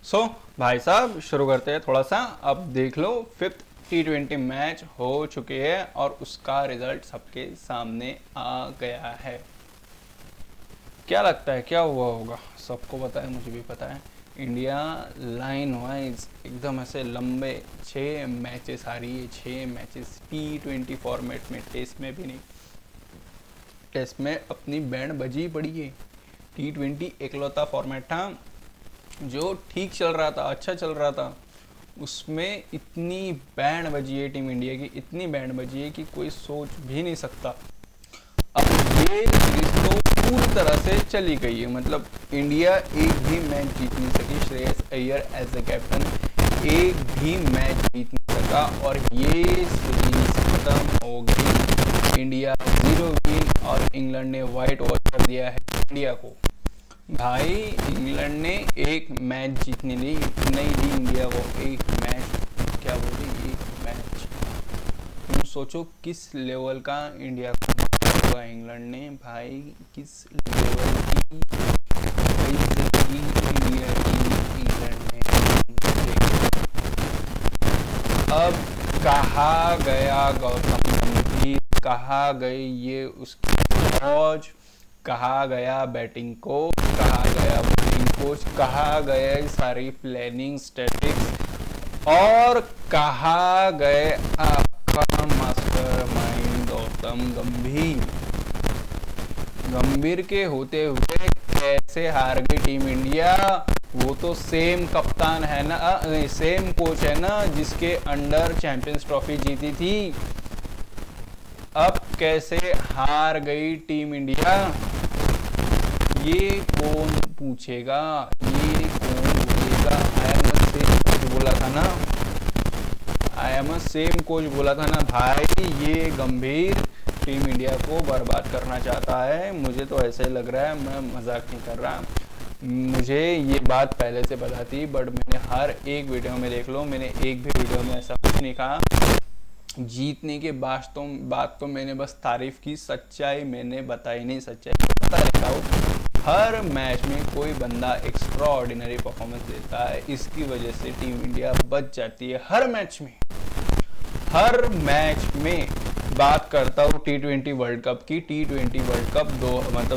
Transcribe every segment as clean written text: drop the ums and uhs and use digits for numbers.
सो भाई साहब शुरू करते हैं थोड़ा सा। अब देख लो, फिफ्थ T20 मैच हो चुके हैं और उसका रिजल्ट सबके सामने आ गया है। क्या लगता है क्या हुआ होगा? सबको पता है, मुझे भी पता है। इंडिया लाइन वाइज एकदम ऐसे लंबे 6 मैचेस हारी है। 6 मैचेस T20 फॉर्मेट में, टेस्ट में भी नहीं। टेस्ट में अपनी बैंड बजी पड़ी है। T20 एकलौता फॉर्मेट था जो ठीक चल रहा था, अच्छा चल रहा था। उसमें इतनी बैंड बजी है टीम इंडिया की, इतनी बैंड बजी है कि कोई सोच भी नहीं सकता। अब ये सीरीज तो पूरी तरह से चली गई है। मतलब इंडिया एक भी मैच जीत नहीं सकी। Shreyas Iyer as a captain एक भी मैच जीत नहीं सका और ये सीरीज खत्म हो गई। इंडिया 0 विन और इंग्लैंड ने व्हाइट वॉश कर दिया है इंडिया को। भाई इंग्लैंड ने एक मैच जीतने नहीं दी इंडिया को। एक मैच क्या बोली, एक मैच। तुम सोचो किस लेवल का इंडिया को होगा इंग्लैंड ने। भाई किस लेवल की बेइज्जती इंडिया की इंग्लैंड ने। अब कहा गया गौतम गंभीर, कहा गई ये उसकी फौज, कहा गया बैटिंग कोच, कहा गया बॉलिंग कोच, कहा गया सारी प्लानिंग स्टैटिक्स और कहा गए आपका मास्टरमाइंड गौतम गंभीर। गंभीर के होते हुए कैसे हार गई टीम इंडिया? वो तो सेम कप्तान है ना, सेम कोच है ना जिसके अंडर चैंपियंस ट्रॉफी जीती थी। अब कैसे हार गई टीम इंडिया? ये कौन पूछेगा, ये कौन बोलेगा? आई एम सेम कोच बोला था ना, आई एम सेम कोच बोला था ना। भाई ये गंभीर टीम इंडिया को बर्बाद करना चाहता है। मुझे तो ऐसे लग रहा है, मैं मजाक नहीं कर रहा। मुझे ये बात पहले से पता थी, बट मैंने हर एक वीडियो में, देख लो मैंने एक भी वीडियो में ऐसा कुछ नहीं कहा। जीतने के बाद तो मैंने बस तारीफ की, सच्चाई मैंने बताई नहीं। सच्चाई बता देता हूँ, हर मैच में कोई बंदा एक्स्ट्रा ऑर्डिनरी परफॉर्मेंस देता है, इसकी वजह से टीम इंडिया बच जाती है। हर मैच में, हर मैच में। बात करता हूँ T20 वर्ल्ड कप की। T20 world cup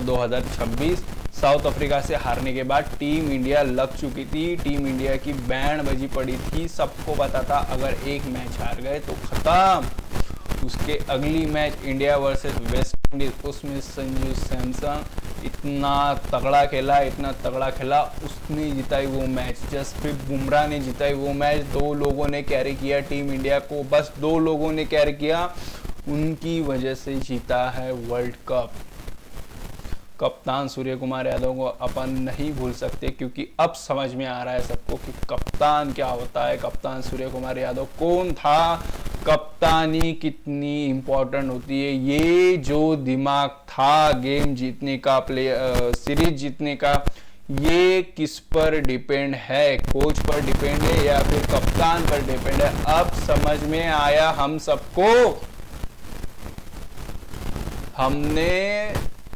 2026 south Africa से हारने के बाद टीम इंडिया लग चुकी थी। टीम इंडिया की बैंड बजी पड़ी थी। सबको पता था अगर एक मैच हार गए तो खत्म। उसके अगली match India versus West Indies, उसमें संजू सैमसन इतना तगड़ा खेला, इतना तगड़ा खेला, उसने जिताई वो मैच। जसप्रीत बुमराह ने जिताई वो मैच। 2 लोगों ने कैरी किया टीम इंडिया को, बस 2 लोगों ने कैरी किया, उनकी वजह से जीता है वर्ल्ड कप। कप्तान सूर्य कुमार यादव को अपन नहीं भूल सकते, क्योंकि अब समझ में आ रहा है सबको कि कप्तान क्या होता है। कप्तान सूर्य कुमार यादव कौन था, कप्तानी कितनी इंपॉर्टेंट होती है। ये जो दिमाग था गेम जीतने का, सीरीज जीतने का, ये किस पर डिपेंड है? कोच पर डिपेंड है या फिर कप्तान पर डिपेंड है? अब समझ में आया हम सबको। हमने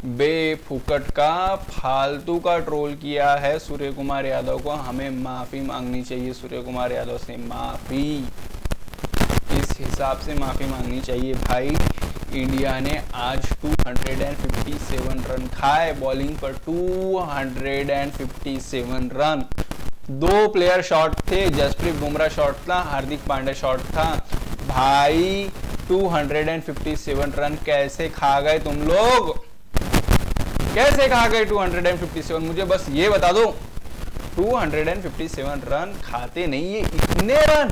बेफुकट का, फालतू का ट्रोल किया है सूर्य कुमार यादव को। हमें माफी मांगनी चाहिए सूर्य कुमार यादव से, माफी, इस हिसाब से माफी मांगनी चाहिए। भाई इंडिया ने आज 257 रन खाए, बॉलिंग पर 257 रन। 2 प्लेयर शॉट थे, जसप्रीत बुमराह शॉट था, हार्दिक पांड्या शॉट था। भाई 257 रन कैसे खा गए तुम लोग? कैसे खा गए 257? मुझे बस ये बता दो। 257 रन खाते नहीं है इतने रन।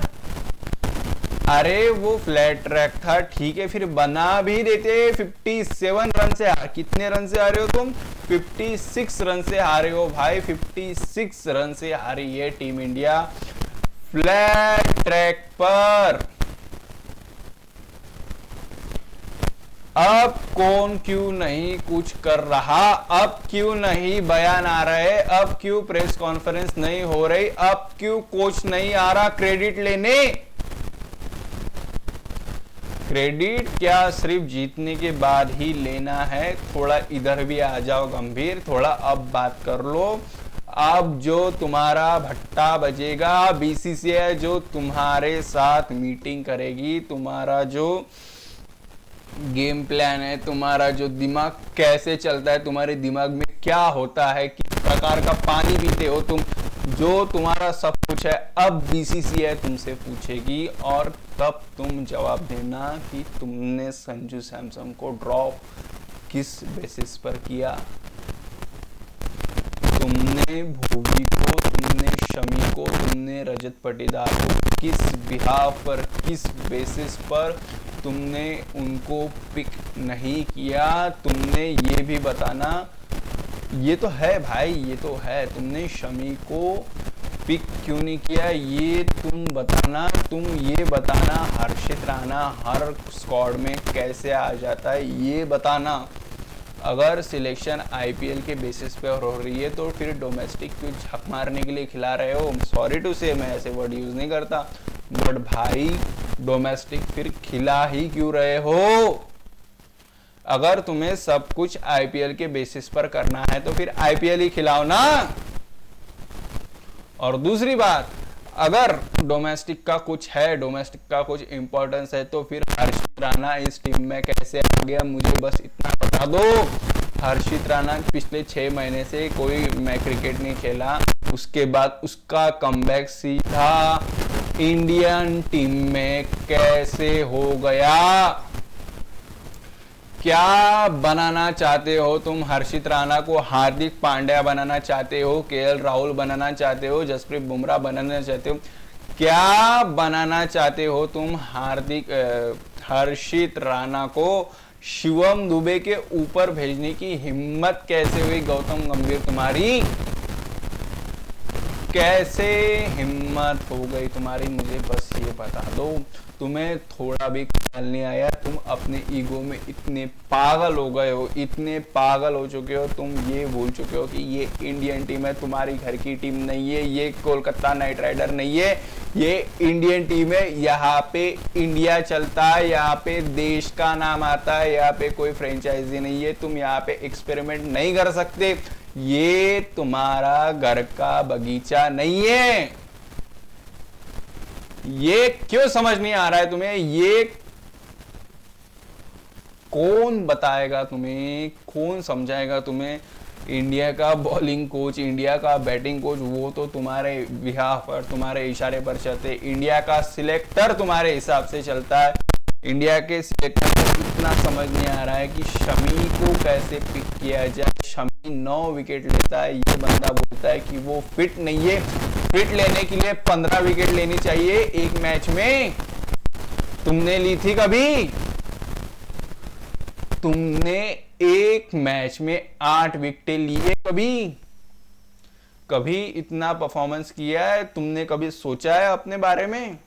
अरे वो फ्लैट ट्रैक था, ठीक है, फिर बना भी देते। 57 रन से कितने रन से हारे हो तुम? 56 रन से हारे हो भाई। 56 रन से हारी है टीम इंडिया फ्लैट ट्रैक पर। अब कौन क्यों नहीं कुछ कर रहा? अब क्यों नहीं बयान आ रहे? अब क्यों प्रेस कॉन्फ्रेंस नहीं हो रही? अब क्यों कोच नहीं आ रहा क्रेडिट लेने? क्रेडिट क्या सिर्फ जीतने के बाद ही लेना है? थोड़ा इधर भी आ जाओ गंभीर, थोड़ा अब बात कर लो। अब जो तुम्हारा भट्टा बजेगा, बीसीसीआई जो तुम्हारे साथ मीटिंग करेगी, तुम्हारा जो गेम प्लान है, तुम्हारा जो दिमाग कैसे चलता है, तुम्हारे दिमाग में क्या होता है, किस प्रकार का पानी पीते हो तुम, जो तुम्हारा सब कुछ है, अब बीसीसीआई तुमसे पूछेगी और तब तुम जवाब देना कि तुमने संजू सैमसन को ड्रॉप किस बेसिस पर किया। तुमने भुवी को, तुमने शमी को, तुमने रजत पाटीदार को किस बिहाफ पर, किस बेसिस पर तुमने उनको पिक नहीं किया। तुमने ये भी बताना, ये तो है भाई, ये तो है, तुमने शमी को पिक क्यों नहीं किया ये तुम बताना। तुम ये बताना हर्षित राणा हर स्क्वाड में कैसे आ जाता है ये बताना। अगर सिलेक्शन आईपीएल के बेसिस पे हो रही है तो फिर डोमेस्टिक क्यों झक मारने के लिए खिला रहे हो। सॉरी टू से, मैं ऐसे वर्ड यूज नहीं करता, बट भाई डोमेस्टिक फिर खिला ही क्यों रहे हो। अगर तुम्हें सब कुछ आईपीएल के बेसिस पर करना है तो फिर आईपीएल ही खिलाओ ना। और दूसरी बात, अगर डोमेस्टिक का कुछ है, डोमेस्टिक का कुछ इंपॉर्टेंस है तो फिर हर्षित राणा इस टीम में कैसे आ गया, मुझे बस इतना बता दो। हर्षित राणा पिछले 6 महीने से कोई मैच क्रिकेट नहीं खेला, उसके बाद उसका कमबैक सीधा इंडियन टीम में कैसे हो गया। क्या बनाना चाहते हो तुम हर्षित राणा को? हार्दिक पांड्या बनाना चाहते हो, केएल राहुल बनाना चाहते हो, जसप्रीत बुमराह बनाना चाहते हो? क्या बनाना चाहते हो तुम हर्षित राणा को? शिवम दुबे के ऊपर भेजने की हिम्मत कैसे हुई गौतम गंभीर तुम्हारी? कैसे हिम्मत हो गई तुम्हारी, मुझे बस ये बता दो। तुम्हें थोड़ा भी ख्याल नहीं आया, तुम अपने ईगो में इतने पागल हो गए हो, इतने पागल हो चुके हो, तुम ये भूल चुके हो कि ये इंडियन टीम है, तुम्हारी घर की टीम नहीं है, ये कोलकाता नाइट राइडर नहीं है, ये इंडियन टीम है। यहाँ पे इंडिया चलता है, यहाँ पे देश का नाम आता है, यहाँ पे कोई फ्रेंचाइजी नहीं है, तुम यहाँ पे एक्सपेरिमेंट नहीं कर सकते। ये तुम्हारा घर का बगीचा नहीं है। ये क्यों समझ नहीं आ रहा है तुम्हें? ये कौन बताएगा तुम्हें, कौन समझाएगा तुम्हें? इंडिया का बॉलिंग कोच, इंडिया का बैटिंग कोच, वो तो तुम्हारे बिहाफ पर, तुम्हारे इशारे पर चलते। इंडिया का सिलेक्टर तुम्हारे हिसाब से चलता है। इंडिया के सिलेक्टर को इतना समझ नहीं आ रहा है कि शमी को कैसे पिक किया जाए। शमी 9 विकेट लेता है, ये बंदा बोलता है कि वो फिट नहीं है। फिट लेने के लिए 15 विकेट लेनी चाहिए एक मैच में। तुमने ली थी कभी? तुमने एक मैच में 8 विकेटें लिए कभी? कभी इतना परफॉर्मेंस किया है? तुमने कभी सोचा है अपने बारे में?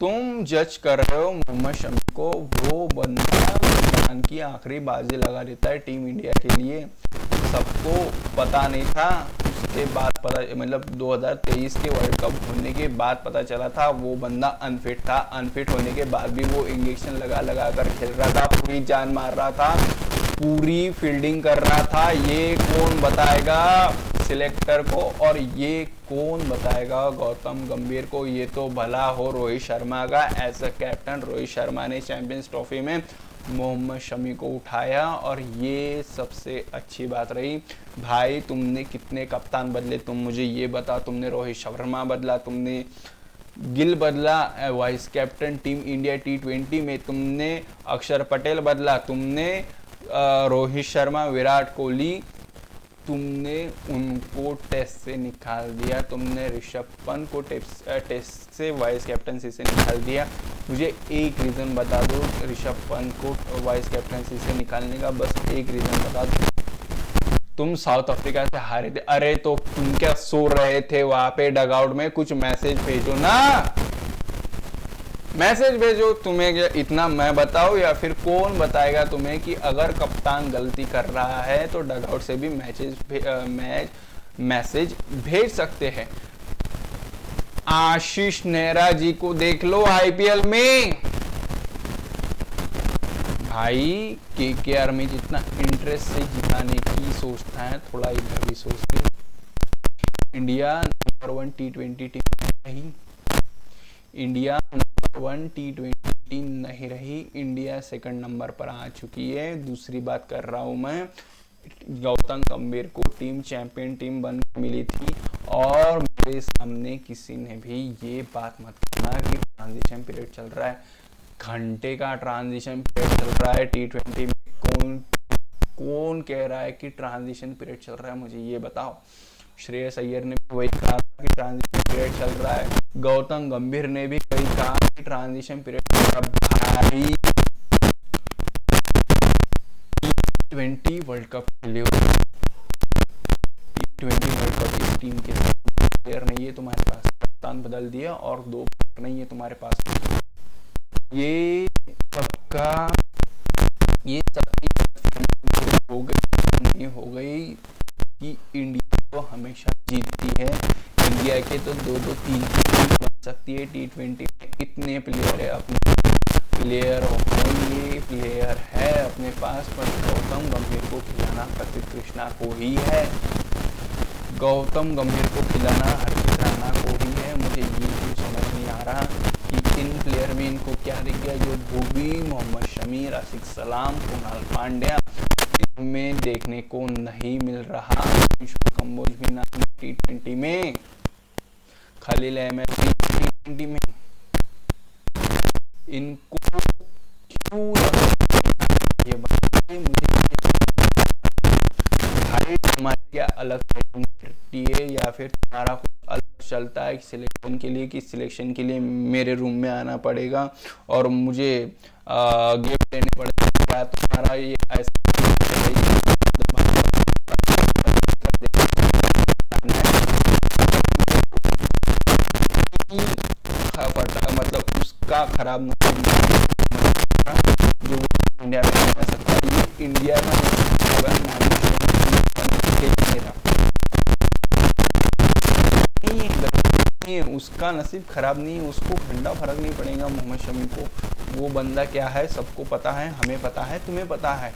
तुम जज कर रहे हो मोहम्मद शमी को, वो बंदा मैदान की आखिरी बाजी लगा देता है टीम इंडिया के लिए। सबको पता नहीं था, उसके बाद पता, मतलब 2023 के वर्ल्ड कप होने के बाद पता चला था वो बंदा अनफिट था। अनफिट होने के बाद भी वो इंजेक्शन लगा लगा कर खेल रहा था, पूरी जान मार रहा था, पूरी फील्डिंग कर रहा था। ये कौन बताएगा सिलेक्टर को, और ये कौन बताएगा गौतम गंभीर को? ये तो भला हो रोहित शर्मा का। As a captain Rohit Sharma ने चैंपियंस ट्रॉफी में मोहम्मद शमी को उठाया, और ये सबसे अच्छी बात रही। भाई तुमने कितने कप्तान बदले, तुम मुझे ये बता। तुमने रोहित शर्मा बदला, तुमने गिल बदला vice captain team India T20 में, तुमने अक्षर पटेल बदला, तुमने रोहित शर्मा, विराट कोहली, तुमने उनको टेस्ट से निकाल दिया, तुमने ऋषभ पंत को टेस्ट से वाइस कैप्टनसी से निकाल दिया। मुझे एक रीज़न बता दो ऋषभ पंत को वाइस कैप्टनसी से निकालने का, बस एक रीज़न बता दो। तुम साउथ अफ्रीका से हारे थे, अरे तो तुम क्या सो रहे थे वहां पे डगआउट में? कुछ मैसेज भेजो ना, मैसेज भेजो। तुम्हें इतना मैं बताऊं या फिर कौन बताएगा तुम्हें कि अगर कप्तान गलती कर रहा है तो डगआउट से भी मैसेज भेज सकते हैं। आशीष नेहरा जी को देख लो आईपीएल में, भाई केकेआर में जितना इंटरेस्ट से जिताने की सोचता है, थोड़ा इधर भी सोचते। इंडिया नंबर 1 T20 टीम नहीं रही। इंडिया नंबर 1 T20 टीम नहीं रही। इंडिया सेकंड नंबर पर आ चुकी है। दूसरी बात कर रहा हूँ मैं, गौतम गंभीर को टीम चैंपियन टीम बन मिली थी, और मेरे सामने किसी ने भी ये बात मत करना कि ट्रांजिशन पीरियड चल रहा है। घंटे का ट्रांजिशन पीरियड चल रहा है T20 में। कौन कह रहा है कि ट्रांजिशन पीरियड चल रहा है, मुझे ये बताओ। श्रेयस अय्यर ने भी वही कहा कि ट्रांजिशन पीरियड चल रहा है। गौतम गंभीर ने भी वही कहा कि ट्रांजिशन पीरियड चल रहा है। भाई T20 वर्ल्ड कप खेले हो, T20 वर्ल्ड कप इस टीम के साथ प्लेयर नहीं है तुम्हारे पास, कप्तान बदल दिया और 2 प्लेयर नहीं है तुम्हारे पास। ये सबकी हो गई कि इंडिया तो हमेशा जीतती है। इंडिया के तो 2-2 3 बन सकती है T20 में। इतने प्लेयर है, अपने प्लेयर है अपने पास, पर गौतम गंभीर को खिलाना प्रसिद्ध कृष्णा को ही है। गौतम गंभीर को खिलाना हर्षित राणा को ही है। मुझे ये चीज समझ नहीं आ रहा कि इन प्लेयर में इनको क्या दिख गया। जो भूवी, मोहम्मद शमी, राशिद सलाम, कुणाल पांड्या में देखने को नहीं मिल रहा। कंबोज भी नाम T20 में, खलील अहमद भी T20 में। इनको क्यों ये बताइए मुझे। भाई तुम्हारी क्या अलग करती है, या फिर तुम्हारा कुछ अलग चलता है सिलेक्शन के लिए, कि सिलेक्शन के लिए मेरे रूम में आना पड़ेगा और मुझे गिफ्ट देने पड़ेगा। क्या तुम्हारा ये ऐसा मतलब उसका खराब नसीब जो इंडिया में नहीं रह सकता। ये इंडिया में उसका नसीब खराब नहीं है, उसको घंटा फर्क नहीं पड़ेगा मोहम्मद शमी को। वो बंदा क्या है सबको पता है, हमें पता है, तुम्हें पता है।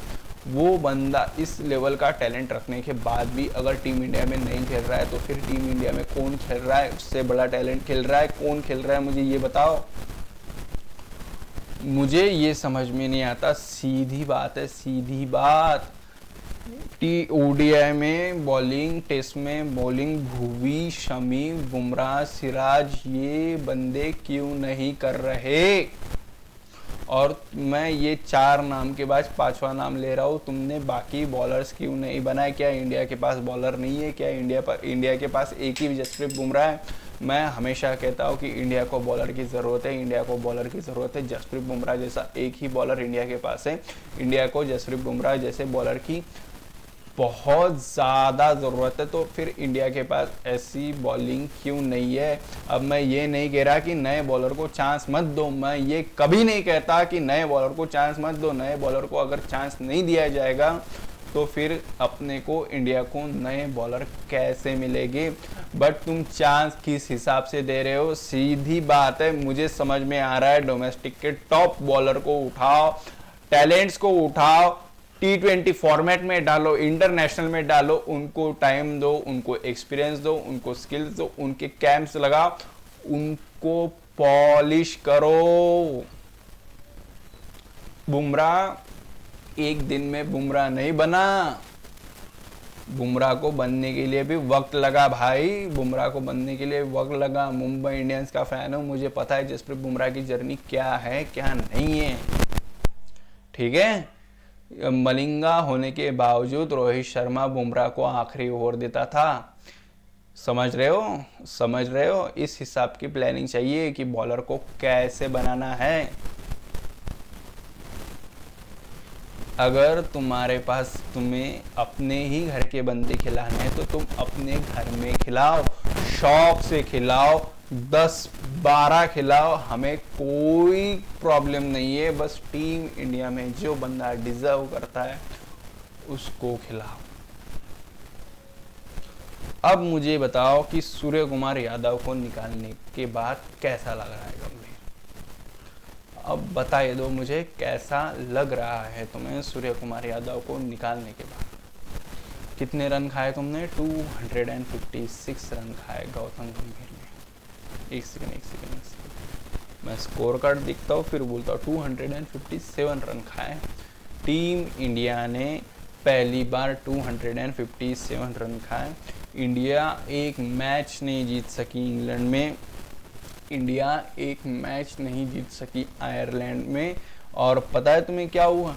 वो बंदा इस लेवल का टैलेंट रखने के बाद भी अगर टीम इंडिया में नहीं खेल रहा है, तो फिर टीम इंडिया में कौन खेल रहा है? उससे बड़ा टैलेंट खेल रहा है, कौन खेल रहा है मुझे ये बताओ। मुझे ये समझ में नहीं आता। सीधी बात है, सीधी बात। ODI में बॉलिंग, टेस्ट में बॉलिंग भुवी, शमी, बुमराह, सिराज, ये बंदे क्यों नहीं कर रहे? और मैं ये 4 नाम के बाद 5वां नाम ले रहा हूँ, तुमने बाकी बॉलर्स क्यों नहीं बनाए? क्या इंडिया के पास बॉलर नहीं है? क्या इंडिया के पास एक ही जसप्रीत बुमराह है? मैं हमेशा कहता हूँ कि इंडिया को बॉलर की ज़रूरत है, इंडिया को बॉलर की ज़रूरत है। जसप्रीत बुमराह जैसा एक ही बॉलर इंडिया के पास है। इंडिया को जसप्रीत बुमराह जैसे बॉलर की बहुत ज़्यादा ज़रूरत है। तो फिर इंडिया के पास ऐसी बॉलिंग क्यों नहीं है? अब मैं ये नहीं कह रहा कि नए बॉलर को चांस मत दो, मैं ये कभी नहीं कहता कि नए बॉलर को चांस मत दो। नए बॉलर को अगर चांस नहीं दिया जाएगा तो फिर अपने को, इंडिया को नए बॉलर कैसे मिलेंगे? बट तुम चांस किस हिसाब से दे रहे हो? सीधी बात है, मुझे समझ में आ रहा है। डोमेस्टिक के टॉप बॉलर को उठाओ, टैलेंट्स को उठाओ, T20 फॉर्मेट में डालो, इंटरनेशनल में डालो, उनको टाइम दो, उनको एक्सपीरियंस दो, उनको स्किल्स दो, उनके कैंप्स लगाओ, उनको पॉलिश करो। बुमराह एक दिन में बुमराह नहीं बना, बुमराह को बनने के लिए भी वक्त लगा भाई, बुमराह को बनने के लिए वक्त लगा। मुंबई इंडियंस का फैन हूं, मुझे पता है जसप्रीत बुमराह की जर्नी क्या है क्या नहीं है, ठीक है। मलिंगा होने के बावजूद रोहित शर्मा बुमराह को आखिरी ओवर देता था। समझ रहे हो, समझ रहे हो? इस हिसाब की प्लानिंग चाहिए कि बॉलर को कैसे बनाना है। अगर तुम्हारे पास, तुम्हें अपने ही घर के बंदे खिलाने हैं तो तुम अपने घर में खिलाओ, शौक से खिलाओ, 10-12 खिलाओ, हमें कोई प्रॉब्लम नहीं है। बस टीम इंडिया में जो बंदा डिजर्व करता है उसको खिलाओ। अब मुझे बताओ कि सूर्य कुमार यादव को निकालने के बाद कैसा लग रहा है गंभीर? अब बताइए दो मुझे, कैसा लग रहा है तुम्हें सूर्य कुमार यादव को निकालने के बाद? कितने रन खाए तुमने? 256 रन खाए गौतम गंभीर ने। एक सेकंड मैं स्कोर कार्ड दिखता हूँ फिर बोलता हूँ। 257 रन खाए टीम इंडिया ने, पहली बार 257 रन खाए। इंडिया एक मैच नहीं जीत सकी इंग्लैंड में, इंडिया एक मैच नहीं जीत सकी आयरलैंड में। और पता है तुम्हें क्या हुआ?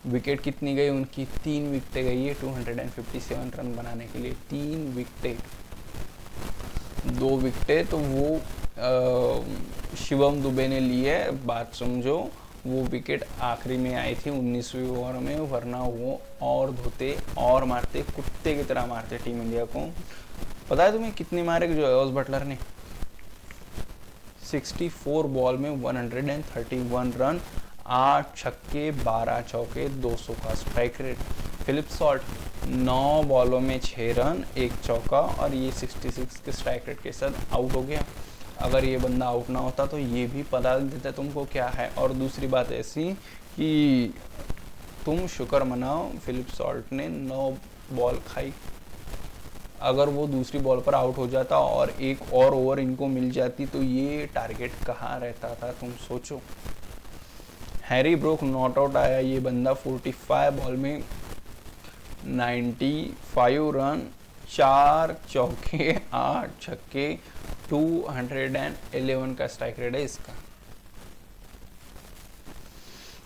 विकेट कितनी गई उनकी? 3 विकेटें गई है 257 रन बनाने के लिए। 3 विकेटें, 2 विकेटें तो वो शिवम दुबे ने ली है, बात समझो। वो विकेट आखिरी में आई थी 19वीं ओवर में, वरना वो और धोते और मारते, कुत्ते की तरह मारते टीम इंडिया को। पता है तुम्हें कितने मारे जो एवज बटलर ने? 64 बॉल में 131 रन, 8 छक्के 12 चौके, 200 का स्ट्राइक रेट। फिलिप सॉल्ट 9 बॉलों में 6 रन 1 चौका और ये 66 के स्ट्राइक रेट के साथ आउट हो गया। अगर ये बंदा आउट ना होता तो ये भी पता देता तुमको क्या है। और दूसरी बात ऐसी कि तुम शुक्र मनाओ फिलिप सॉल्ट ने 9 बॉल खाई। अगर वो दूसरी बॉल पर आउट हो जाता और एक और ओवर इनको मिल जाती तो ये टारगेट कहाँ रहता था, तुम सोचो। हैरी ब्रूक नॉट आउट आया ये बंदा 45 बॉल में 95 रन, 4 चौके 8 छक्के, 211 का स्ट्राइक रेट है इसका।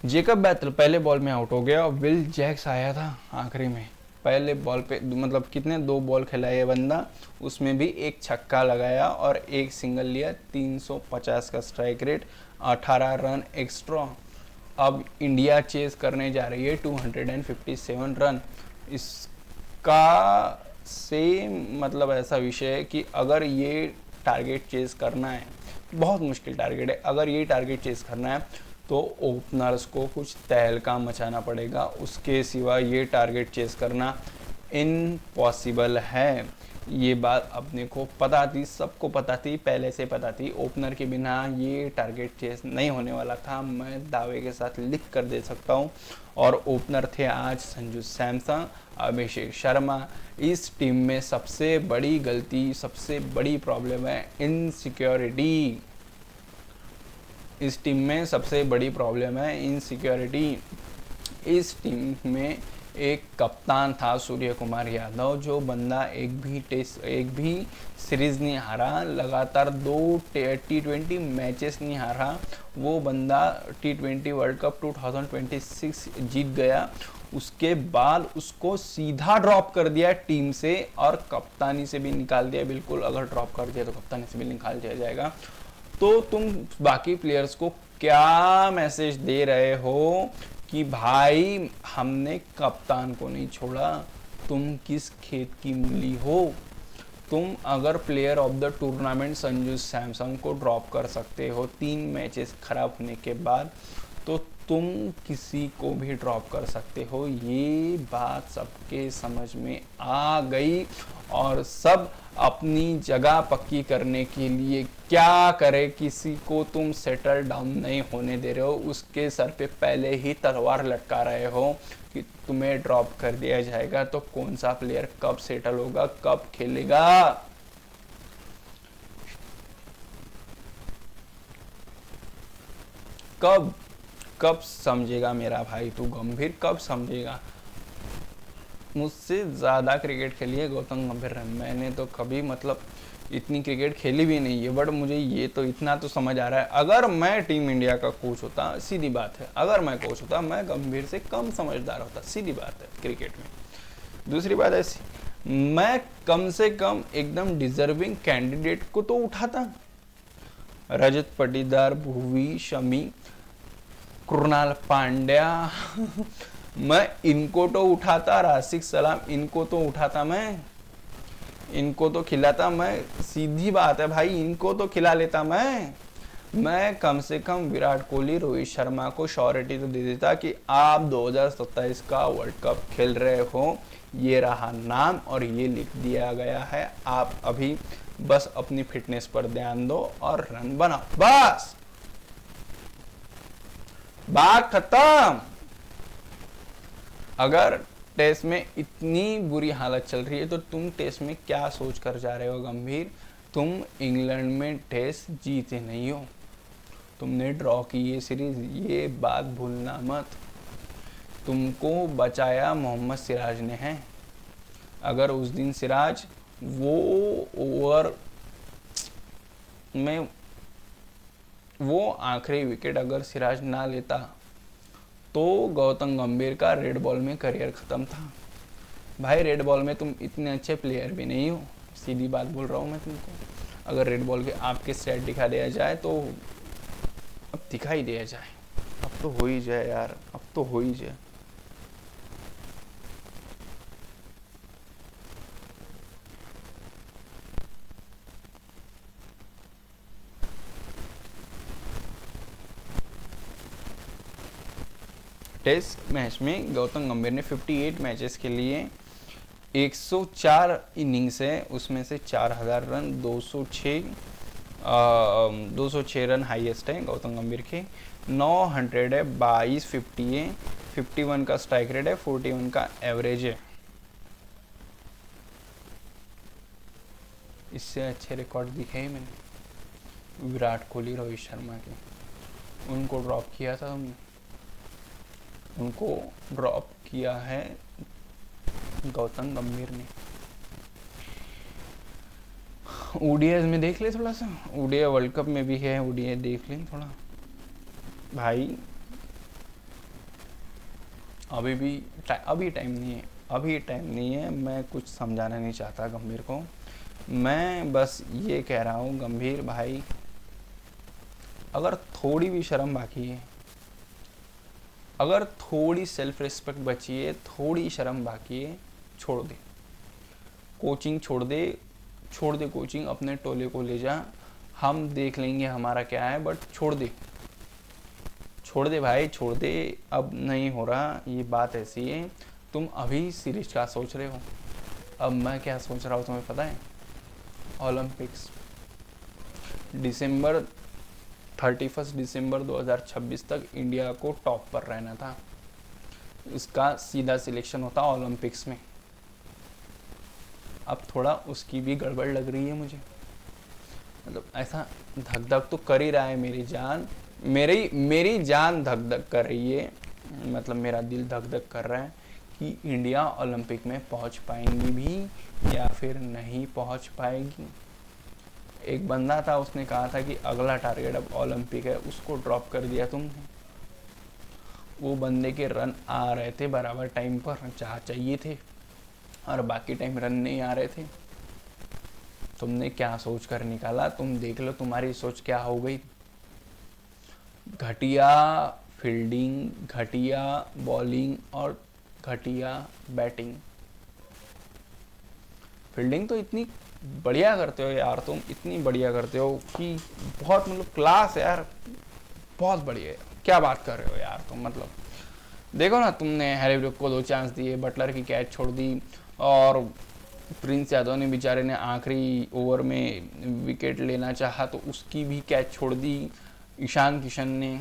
जेकब बैटल पहले बॉल में आउट हो गया और विल जैक्स आया था आखिरी में। पहले बॉल पे मतलब कितने 2 बॉल खेला ये बंदा, उसमें भी 1 छक्का लगाया और 1 सिंगल लिया। 350 का स्ट्राइक रेट, 18 रन एक्स्ट्रा। अब इंडिया चेस करने जा रही है 257 रन। इसका सेम मतलब ऐसा विषय है कि अगर ये टारगेट चेस करना है, बहुत मुश्किल टारगेट है, अगर ये टारगेट चेस करना है तो ओपनर्स को कुछ तहलका मचाना पड़ेगा। उसके सिवा ये टारगेट चेस करना इम्पॉसिबल है। ये बात अपने को पता थी, सबको पता थी, पहले से पता थी। ओपनर के बिना ये टारगेट चेस नहीं होने वाला था, मैं दावे के साथ लिख कर दे सकता हूँ। और ओपनर थे आज संजू सैमसन, अभिषेक शर्मा। इस टीम में सबसे बड़ी गलती, सबसे बड़ी प्रॉब्लम है इनसिक्योरिटी। इस टीम में सबसे बड़ी प्रॉब्लम है इनसिक्योरिटी। इस टीम में एक कप्तान था सूर्य कुमार यादव, जो बंदा एक भी सीरीज नहीं हारा, लगातार 2 T20 मैचेस नहीं हारा। वो बंदा T20 वर्ल्ड कप 2026 जीत गया। उसके बाद उसको सीधा ड्रॉप कर दिया टीम से और कप्तानी से भी निकाल दिया। बिल्कुल, अगर ड्रॉप कर दिया तो कप्तानी से भी निकाल दिया जाएगा। तो तुम बाकी प्लेयर्स को क्या मैसेज दे रहे हो कि भाई हमने कप्तान को नहीं छोड़ा, तुम किस खेत की मूली हो? तुम अगर player of the tournament Sanju Samson को ड्रॉप कर सकते हो 3 मैचेस खराब होने के बाद, तो तुम किसी को भी ड्रॉप कर सकते हो। ये बात सबके समझ में आ गई और सब अपनी जगह पक्की करने के लिए क्या करे, किसी को तुम सेटल डाउन नहीं होने दे रहे हो। उसके सर पे पहले ही तलवार लटका रहे हो कि तुम्हें ड्रॉप कर दिया जाएगा। तो कौन सा प्लेयर कब सेटल होगा, कब खेलेगा? कब समझेगा मेरा भाई तू गंभीर, कब समझेगा? मुझसे ज़्यादा क्रिकेट खेली है गौतम गंभीर ने। मैंने तो कभी मतलब इतनी क्रिकेट खेली भी नहीं है, बट मुझे ये तो इतना तो समझ आ रहा है, अगर मैं टीम इंडिया का कोच होता, सीधी बात है, अगर मैं कोच होता मैं गंभीर से कम समझदार होता, सीधी बात है क्रिकेट में। दूसरी बात ऐसी, मैं कम से कम एकदम डिजर्विंग कैंडिडेट को तो उठाता। रजत पाटीदार, भुवी, शमी, कृणाल पांड्या मैं इनको तो उठाता, राशिक सलाम, इनको तो उठाता, मैं इनको तो खिलाता। मैं सीधी बात है भाई, इनको तो खिला लेता। मैं कम से कम विराट कोहली, रोहित शर्मा को श्योरिटी तो दे देता कि आप 2027 का वर्ल्ड कप खेल रहे हो, ये रहा नाम और ये लिख दिया गया है। आप अभी बस अपनी फिटनेस पर ध्यान दो और रन बनाओ, बस बात खत्म। अगर टेस्ट में इतनी बुरी हालत चल रही है तो तुम टेस्ट में क्या सोच कर जा रहे हो गंभीर? तुम इंग्लैंड में टेस्ट जीते नहीं हो, तुमने ड्रॉ की ये सीरीज, ये बात भूलना मत। तुमको बचाया मोहम्मद सिराज ने है। अगर उस दिन सिराज वो ओवर में वो आखिरी विकेट अगर सिराज ना लेता तो गौतम गंभीर का रेड बॉल में करियर ख़त्म था। भाई रेड बॉल में तुम इतने अच्छे प्लेयर भी नहीं हो, सीधी बात बोल रहा हूँ मैं तुमको। अगर रेड बॉल के आपके स्टैट दिखा दिया जाए तो अब दिखाई दिया जाए, अब तो हो ही जाए यार, अब तो हो ही जाए। टेस्ट मैच में गौतम गंभीर ने 58 मैचेस के लिए 104 इनिंग्स है, उसमें से 4000 रन, 206 रन हाईएस्ट है गौतम गंभीर के, 900 है, 22 50 है, 51 का स्ट्राइक रेट है, 41 का एवरेज है। इससे अच्छे रिकॉर्ड दिखे ही मैंने विराट कोहली, रोहित शर्मा के। उनको ड्रॉप किया था तुमने, उनको ड्रॉप किया है गौतम गंभीर ने। ओडीआई में देख ले थोड़ा सा, ओडीआई वर्ल्ड कप में भी है, ओडीआई देख ले थोड़ा भाई। अभी टाइम नहीं है, अभी टाइम नहीं है। मैं कुछ समझाना नहीं चाहता गंभीर को, मैं बस ये कह रहा हूँ गंभीर भाई, अगर थोड़ी भी शर्म बाकी है, अगर थोड़ी सेल्फ रिस्पेक्ट बची है, थोड़ी शर्म बाकी है, छोड़ दे कोचिंग, छोड़ दे कोचिंग, अपने टोले को ले जा, हम देख लेंगे हमारा क्या है, बट छोड़ दे भाई, छोड़ दे। अब नहीं हो रहा, ये बात ऐसी है। तुम अभी सीरीज का सोच रहे हो, अब मैं क्या सोच रहा हूँ तुम्हें पता है? ओलंपिक्स 31 दिसंबर 2026 तक इंडिया को टॉप पर रहना था, उसका सीधा सिलेक्शन होता ओलंपिक्स में। अब थोड़ा उसकी भी गड़बड़ लग रही है मुझे, मतलब ऐसा धक धक तो कर ही रहा है मेरी जान, मेरी जान धक धक कर रही है, मतलब मेरा दिल धक धक कर रहा है कि इंडिया ओलंपिक में पहुंच पाएंगी भी या फिर नहीं पहुंच पाएगी। एक बंदा था, उसने कहा था कि अगला टारगेट अब ओलंपिक है, उसको ड्रॉप कर दिया तुमने। वो बंदे के रन आ रहे थे बराबर टाइम पर जहाँ चाहिए थे, और बाकी टाइम रन नहीं आ रहे थे। तुमने क्या सोच कर निकाला? तुम देख लो तुम्हारी सोच क्या हो गई। घटिया फील्डिंग, घटिया बॉलिंग और घटिया बैटिंग। फील्डिंग तो इतनी बढ़िया करते हो यार, तुम इतनी बढ़िया करते हो कि बहुत, मतलब क्लास है यार, बहुत बढ़िया है। क्या बात कर रहे हो यार तुम, मतलब देखो ना, तुमने हैरी ब्रूक को 2 चांस दिए, बटलर की कैच छोड़ दी, और प्रिंस यादव ने बेचारे ने आखिरी ओवर में विकेट लेना चाहा तो उसकी भी कैच छोड़ दी ईशान किशन ने।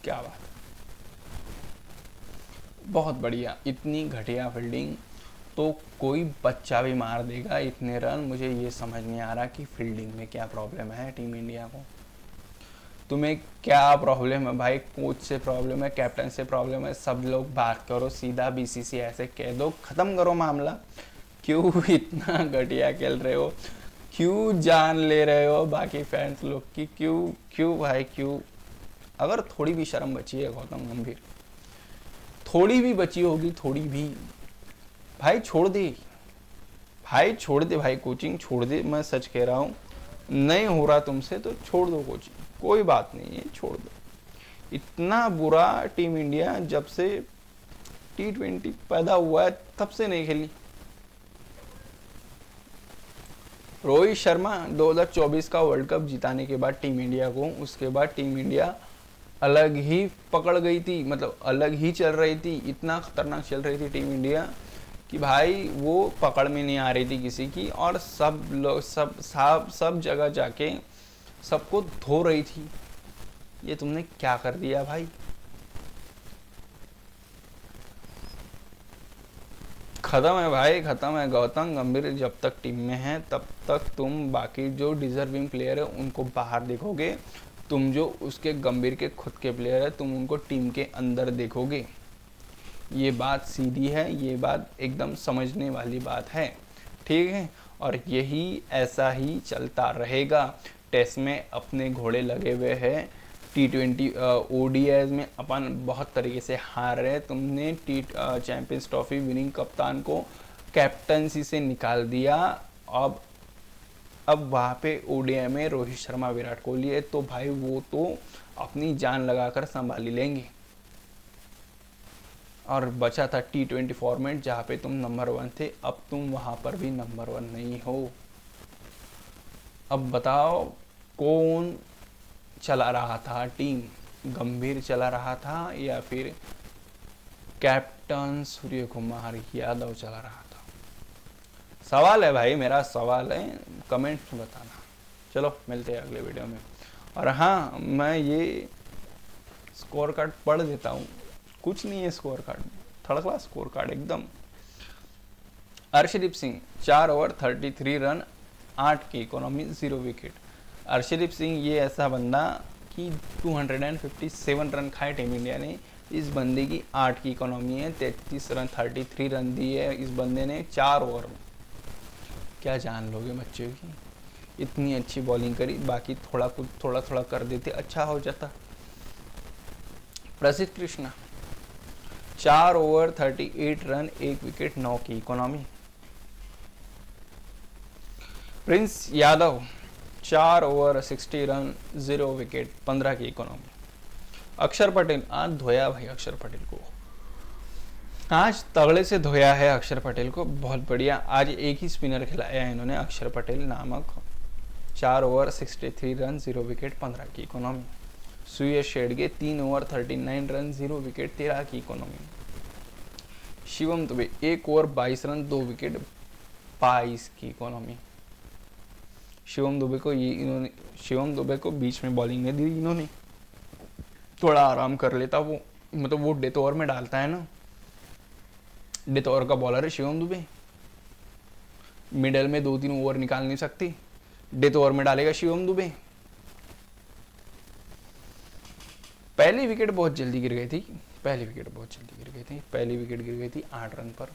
क्या बात, बहुत बढ़िया। इतनी घटिया फील्डिंग तो कोई बच्चा भी मार देगा इतने रन। मुझे ये समझ नहीं आ रहा कि फील्डिंग में क्या प्रॉब्लम है टीम इंडिया को। तुम्हें क्या प्रॉब्लम है भाई? कोच से प्रॉब्लम है, कैप्टन से प्रॉब्लम है, सब लोग बात करो सीधा, बीसीसीआई से कह दो, खत्म करो मामला। क्यों इतना घटिया खेल रहे हो? क्यों जान ले रहे हो बाकी फैंस लोग की? क्यों भाई, क्यों? अगर थोड़ी भी शर्म बची है गौतम गंभीर, थोड़ी भी बची होगी, थोड़ी भी, भाई छोड़ दे भाई, कोचिंग छोड़ दे। मैं सच कह रहा हूँ, नहीं हो रहा तुमसे तो छोड़ दो कोचिंग, कोई बात नहीं है, छोड़ दो। इतना बुरा टीम इंडिया जब से T20 पैदा हुआ है तब से नहीं खेली। रोहित शर्मा 2024 का वर्ल्ड कप जिताने के बाद टीम इंडिया को, उसके बाद टीम इंडिया अलग ही पकड़ गई थी, मतलब अलग ही चल रही थी, इतना खतरनाक चल रही थी टीम इंडिया कि भाई वो पकड़ में नहीं आ रही थी किसी की, और सब लोग सब जगह जाके सबको धो रही थी। ये तुमने क्या कर दिया भाई? खत्म है भाई, खत्म है। गौतम गंभीर जब तक टीम में है तब तक तुम बाकी जो डिजर्विंग प्लेयर है उनको बाहर देखोगे, तुम जो उसके गंभीर के खुद के प्लेयर है तुम उनको टीम के अंदर देखोगे। ये बात सीधी है, ये बात एकदम समझने वाली बात है, ठीक है। और यही ऐसा ही चलता रहेगा। टेस्ट में अपने घोड़े लगे हुए हैं, T20 ODIs में अपन बहुत तरीके से हार रहे हैं। तुमने चैंपियंस ट्रॉफी विनिंग कप्तान को कैप्टनसी से निकाल दिया। अब वहाँ पे ODI में रोहित शर्मा विराट कोहली है, तो भाई वो तो अपनी जान लगाकर संभाली लेंगे। और बचा था T20 फॉर्मेट जहाँ पे तुम नंबर 1 थे, अब तुम वहाँ पर भी नंबर 1 नहीं हो। अब बताओ कौन चला रहा था टीम? गंभीर चला रहा था या फिर कैप्टन सूर्य कुमार यादव चला रहा था? सवाल है भाई, मेरा सवाल है, कमेंट में बताना। चलो मिलते हैं अगले वीडियो में। और हाँ, मैं ये स्कोर कार्ड पढ़ देता हूँ, कुछ नहीं है स्कोर कार्ड में, थर्ड क्लास स्कोर कार्ड एकदम। अर्शदीप सिंह 4 ओवर 33 रन, 8 की इकोनॉमी, 0 विकेट। अर्शदीप सिंह ये ऐसा बंदा कि 257 रन खाए टीम इंडिया ने, इस बंदे की 8 की इकोनॉमी है, 33 रन 33 रन दिए है इस बंदे ने 4 ओवर में। क्या जान लोगे बच्चों की, इतनी अच्छी बॉलिंग करी, बाकी थोड़ा कुछ थोड़ा कर देते अच्छा हो जाता। प्रसिद्ध कृष्णा 4 ओवर 38 रन, 1 विकेट, 9 की economy. Prince Yadav 4 over 60 run, 0 wicket, 15 की इकोनॉमी। अक्षर पटेल, आज धोया भाई अक्षर पटेल को, आज तगड़े से धोया है अक्षर पटेल को, बहुत बढ़िया। आज एक ही स्पिनर खिलाया है इन्होंने, अक्षर पटेल नामक। 4 ओवर 63 रन, 0 विकेट, 15 की इकोनॉमी। सुयश शेडगे 3 ओवर 39 रन, 0 विकेट, 13 की economy. Shivam Dubey 1 over 22 run, 2 wicket, 22 की इकोनॉमी। शिवम दुबे को बीच में बॉलिंग में दी इन्होंने, थोड़ा आराम कर लेता वो, मतलब वो डेथ ओवर में डालता है ना, डेथ ओवर का बॉलर है शिवम दुबे, मिडल में 2-3 ओवर निकाल नहीं सकती, डेथ ओवर में डालेगा शिवम दुबे। पहली विकेट बहुत जल्दी गिर गई थी, पहली विकेट गिर गई थी 8 रन पर,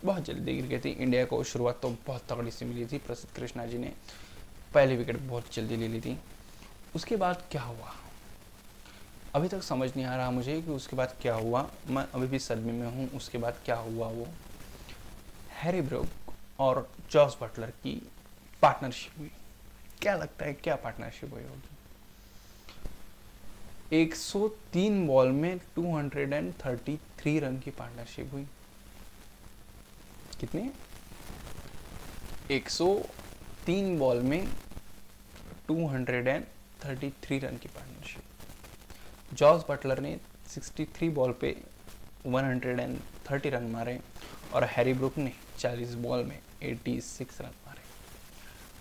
बहुत जल्दी गिर गई थी। इंडिया को शुरुआत तो बहुत तगड़ी से मिली थी, प्रसिद्ध कृष्णा जी ने पहली विकेट बहुत जल्दी ले ली थी। उसके बाद क्या हुआ अभी तक समझ नहीं आ रहा मुझे कि उसके बाद क्या हुआ, मैं अभी भी सदमे में हूँ। उसके बाद क्या हुआ, वो हैरी ब्रूक और जॉस बटलर की पार्टनरशिप हुई। क्या लगता है क्या पार्टनरशिप हुई होगी? 103 बॉल में 233 रन की पार्टनरशिप हुई। कितने? 103 बॉल में 233 रन की पार्टनरशिप। जॉस बटलर ने 63 बॉल पे 130 रन मारे और हैरी ब्रूक ने 40 बॉल में 86 रन मारे।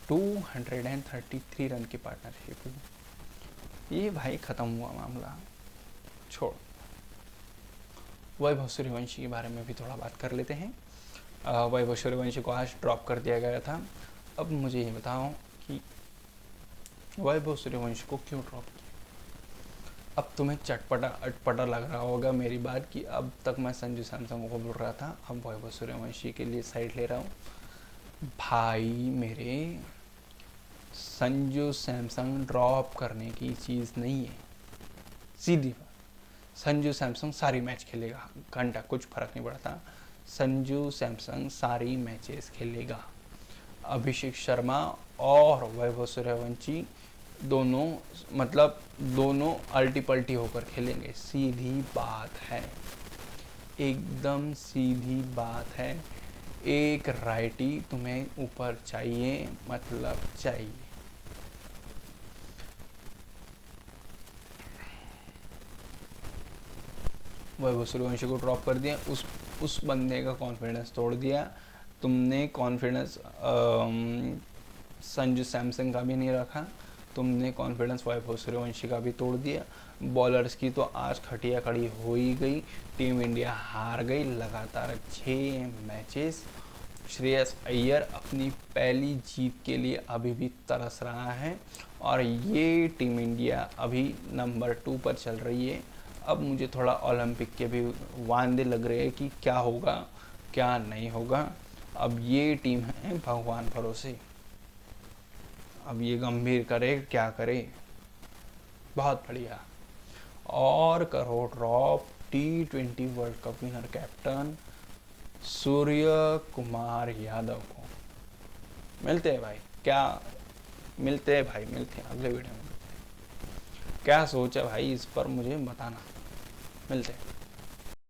233 रन की पार्टनरशिप हुई। ये भाई खत्म हुआ मामला, छोड़। वैभव सूर्यवंशी के बारे में भी थोड़ा बात कर लेते हैं। वैभव सूर्यवंशी को आज ड्रॉप कर दिया गया था। अब मुझे ये बताओ कि वैभव सूर्यवंशी को क्यों ड्रॉप किया? अब तुम्हें चटपटा अटपटा लग रहा होगा मेरी बात कि अब तक मैं संजू सैमसंग को बोल रहा था, अब वैभव सूर्यवंशी के लिए साइड ले रहा हूँ। भाई मेरे, संजू सैमसंग ड्रॉप करने की चीज़ नहीं है, सीधी बात। संजू सैमसंग सारी मैच खेलेगा, घंटा कुछ फर्क नहीं पड़ता। संजू सैमसंग सारी मैचेस खेलेगा। अभिषेक शर्मा और वैभव सूर्यवंशी दोनों अल्टी पल्टी होकर खेलेंगे। सीधी बात है, एकदम सीधी बात है। एक राइटी तुम्हें ऊपर चाहिए, मतलब चाहिए। वैभव सूर्यवंशी को ड्रॉप कर दिया, उस बंदे का कॉन्फिडेंस तोड़ दिया तुमने। कॉन्फिडेंस संजू सैमसंग का भी नहीं रखा, तुमने कॉन्फिडेंस वैभव सूर्यवंशी का भी तोड़ दिया। बॉलर्स की तो आज खटिया खड़ी हो ही गई। टीम इंडिया हार गई लगातार 6 मैचेस। श्रेयस अय्यर अपनी पहली जीत के लिए अभी भी तरस रहा है और ये टीम इंडिया अभी नंबर 2 पर चल रही है। अब मुझे थोड़ा ओलंपिक के भी वांदे लग रहे हैं कि क्या होगा क्या नहीं होगा। अब ये टीम है भगवान भरोसे, अब ये गंभीर करे क्या करे। बहुत बढ़िया। और करो drop T20 world cup winner captain Suryakumar Yadav को। मिलते हैं भाई, क्या मिलते हैं भाई, मिलते हैं अगले वीडियो में। क्या सोचा भाई इस पर मुझे बताना। मिलते हैं।